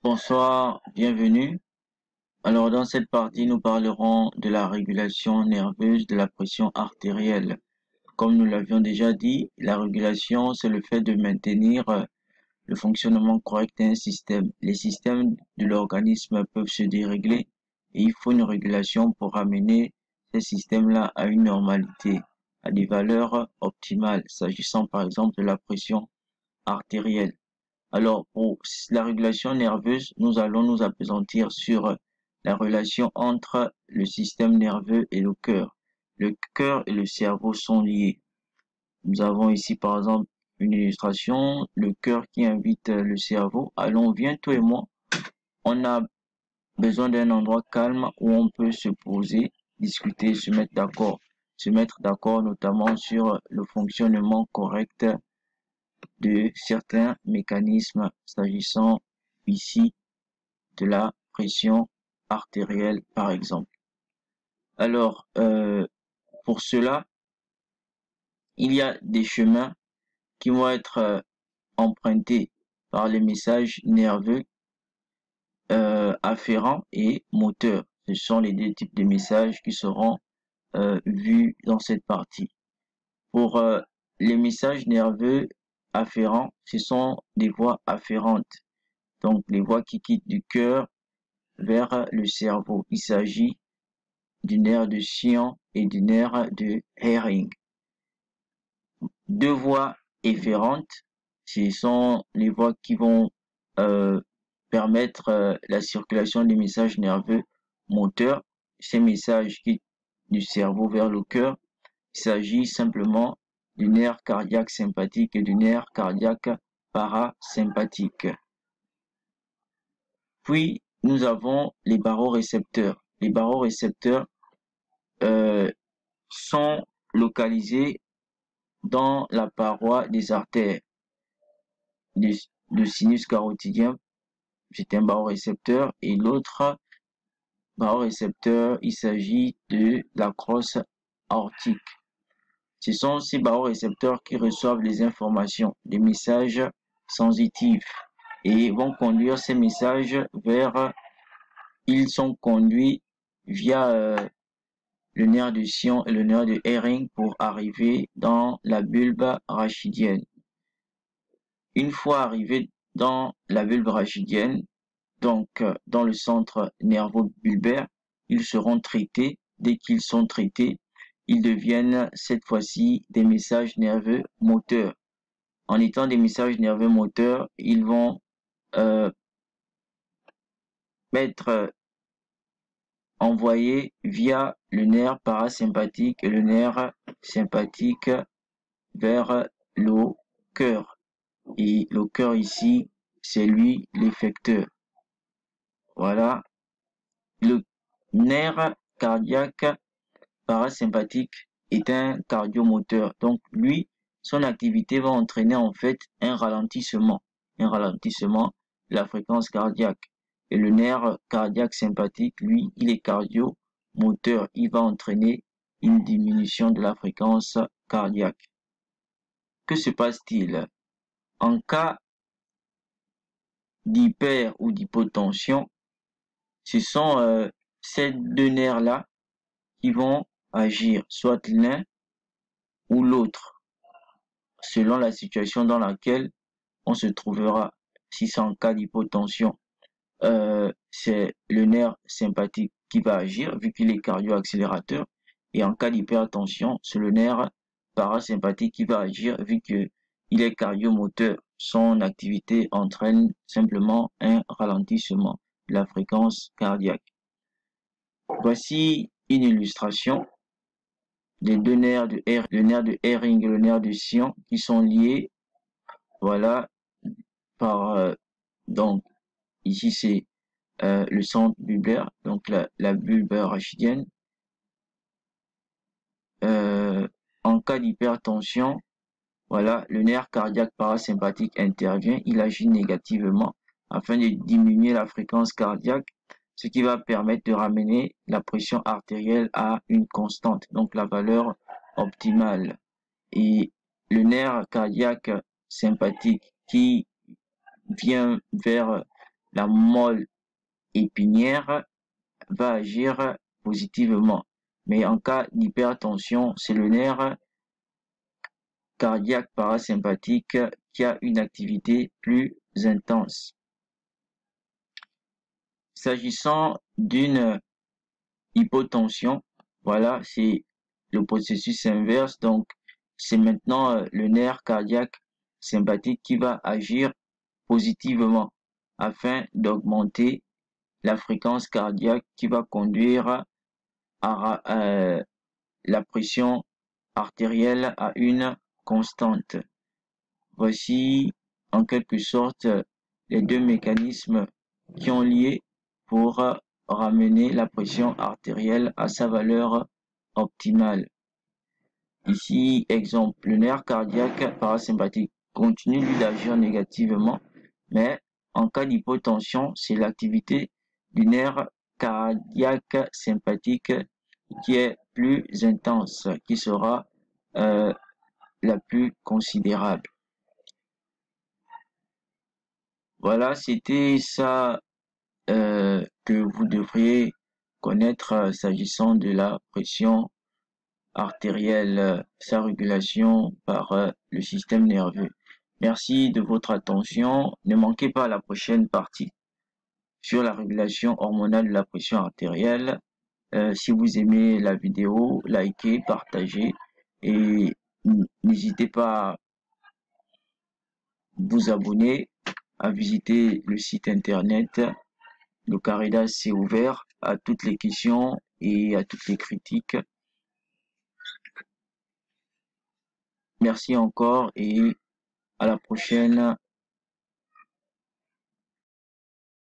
Bonsoir, bienvenue. Alors, dans cette partie, nous parlerons de la régulation nerveuse de la pression artérielle. Comme nous l'avions déjà dit, la régulation, c'est le fait de maintenir le fonctionnement correct d'un système. Les systèmes de l'organisme peuvent se dérégler et il faut une régulation pour ramener ces systèmes-là à une normalité, à des valeurs optimales, s'agissant par exemple de la pression artérielle. Alors, pour la régulation nerveuse, nous allons nous appesantir sur la relation entre le système nerveux et le cœur. Le cœur et le cerveau sont liés. Nous avons ici, par exemple, une illustration, le cœur qui invite le cerveau. Allons, viens, toi et moi. On a besoin d'un endroit calme où on peut se poser, discuter, se mettre d'accord. Se mettre d'accord notamment sur le fonctionnement correct de certains mécanismes s'agissant ici de la pression artérielle par exemple. Alors, pour cela, il y a des chemins qui vont être empruntés par les messages nerveux afférents et moteurs. Ce sont les deux types de messages qui seront vus dans cette partie. Pour les messages nerveux afférents, ce sont des voies afférentes. Donc, les voies qui quittent du cœur vers le cerveau. Il s'agit du nerf de Sion et du nerf de Hering. Deux voies efférentes, ce sont les voies qui vont permettre la circulation des messages nerveux moteurs. Ces messages quittent du cerveau vers le cœur. Il s'agit simplement du nerf cardiaque sympathique et du nerf cardiaque parasympathique. Puis, nous avons les barorécepteurs. Les barorécepteurs sont localisés dans la paroi des artères. Le sinus carotidien, c'est un barorécepteur, et l'autre barorécepteur, il s'agit de la crosse aortique. Ce sont ces barorécepteurs qui reçoivent les informations, les messages sensitifs, et vont conduire ces messages vers ils sont conduits via le nerf de Sion et le nerf de Hering pour arriver dans la bulbe rachidienne. Une fois arrivés dans la bulbe rachidienne, donc dans le centre nerveux bulbaire, ils seront traités. Dès qu'ils sont traités, ils deviennent cette fois-ci des messages nerveux moteurs. En étant des messages nerveux moteurs, ils vont être envoyé via le nerf parasympathique et le nerf sympathique vers le cœur. Et le cœur ici, c'est lui l'effecteur. Voilà. Le nerf cardiaque parasympathique est un cardiomoteur. Donc lui, son activité va entraîner en fait un ralentissement de la fréquence cardiaque. Et le nerf cardiaque sympathique, lui, il est cardiomoteur. Il va entraîner une diminution de la fréquence cardiaque. Que se passe-t-il? En cas d'hyper ou d'hypotension, ce sont ces deux nerfs-là qui vont agir, soit l'un ou l'autre, selon la situation dans laquelle on se trouvera. Si c'est en cas d'hypotension, c'est le nerf sympathique qui va agir vu qu'il est cardio-accélérateur, et en cas d'hypertension, c'est le nerf parasympathique qui va agir vu qu'il est cardiomoteur. Son activité entraîne simplement un ralentissement de la fréquence cardiaque. Voici une illustration des deux nerfs de le nerf de Hering et le nerf de Sion qui sont liés, voilà, par donc ici c'est le centre bulbaire, donc la bulbe rachidienne. En cas d'hypertension, voilà, le nerf cardiaque parasympathique intervient, il agit négativement afin de diminuer la fréquence cardiaque, ce qui va permettre de ramener la pression artérielle à une constante, donc la valeur optimale. Et le nerf cardiaque sympathique qui vient vers la moelle épinière va agir positivement. Mais en cas d'hypertension, c'est le nerf cardiaque parasympathique qui a une activité plus intense. S'agissant d'une hypotension, voilà, c'est le processus inverse. Donc, c'est maintenant le nerf cardiaque sympathique qui va agir positivement afin d'augmenter la fréquence cardiaque qui va conduire à la pression artérielle à une constante. Voici en quelque sorte les deux mécanismes qui ont lié pour ramener la pression artérielle à sa valeur optimale. Ici, exemple, le nerf cardiaque parasympathique continue lui d'agir négativement, mais en cas d'hypotension, c'est l'activité du nerf cardiaque sympathique qui est plus intense, qui sera la plus considérable. Voilà, c'était ça que vous devriez connaître s'agissant de la pression artérielle, sa régulation par le système nerveux. Merci de votre attention. Ne manquez pas la prochaine partie sur la régulation hormonale de la pression artérielle. Si vous aimez la vidéo, likez, partagez et n'hésitez pas à vous abonner, à visiter le site internet. Le Caridas s'est ouvert à toutes les questions et à toutes les critiques. Merci encore et à la prochaine.